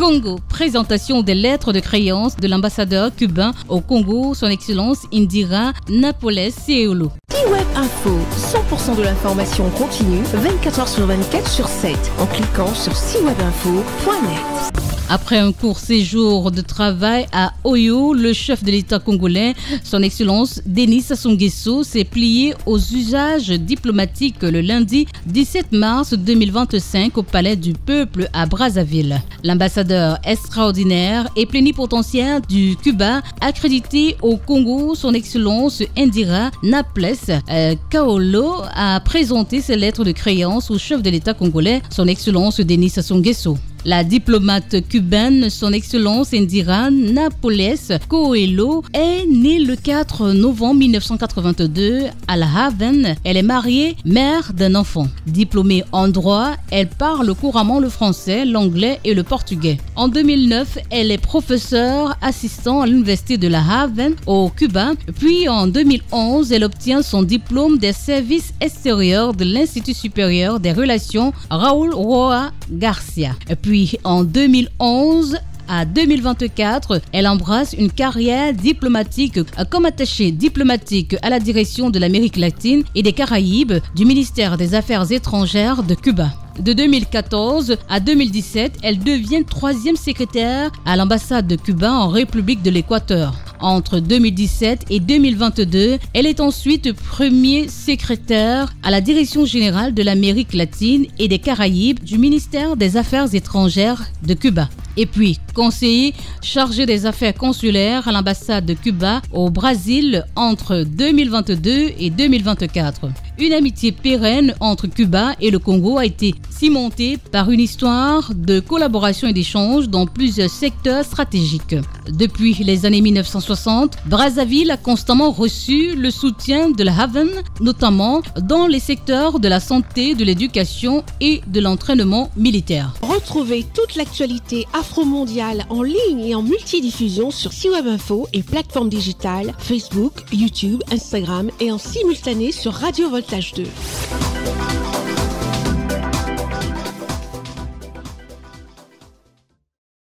Congo, présentation des lettres de créance de l'ambassadeur cubain au Congo, son Excellence Indira Napoles Seolo. C-Web Info, 100% de l'information continue, 24h sur 24 sur 7, en cliquant sur cwebinfo.net. Après un court séjour de travail à Oyo, le chef de l'État congolais, son Excellence Denis Sassou Nguesso, s'est plié aux usages diplomatiques le lundi 17 mars 2025 au Palais du Peuple à Brazzaville. L'ambassadeur extraordinaire et plénipotentiaire du Cuba, accrédité au Congo, son Excellence Indira Napoles Kaolo, a présenté ses lettres de créance au chef de l'État congolais, son Excellence Denis Sassou Nguesso. La diplomate cubaine, son Excellence Indira Napoles Coelho, est née le 4 novembre 1982 à La Havane. Elle est mariée, mère d'un enfant. Diplômée en droit, elle parle couramment le français, l'anglais et le portugais. En 2009, elle est professeure assistant à l'université de La Havane au Cuba. Puis en 2011, elle obtient son diplôme des services extérieurs de l'Institut supérieur des relations Raúl Roa Garcia. Puis en 2011 à 2024, elle embrasse une carrière diplomatique comme attachée diplomatique à la direction de l'Amérique latine et des Caraïbes du ministère des Affaires étrangères de Cuba. De 2014 à 2017, elle devient 3e secrétaire à l'ambassade de Cuba en République de l'Équateur. Entre 2017 et 2022, elle est ensuite premier secrétaire à la Direction générale de l'Amérique latine et des Caraïbes du ministère des Affaires étrangères de Cuba. Et puis, conseiller chargé des affaires consulaires à l'ambassade de Cuba au Brésil entre 2022 et 2024. Une amitié pérenne entre Cuba et le Congo a été cimentée par une histoire de collaboration et d'échange dans plusieurs secteurs stratégiques. Depuis les années 1960, Brazzaville a constamment reçu le soutien de La Havane, notamment dans les secteurs de la santé, de l'éducation et de l'entraînement militaire. Retrouvez toute l'actualité afro-mondiale en ligne et en multidiffusion sur C-Web Info et plateformes digitales, Facebook, YouTube, Instagram et en simultané sur Radio Voltage 2.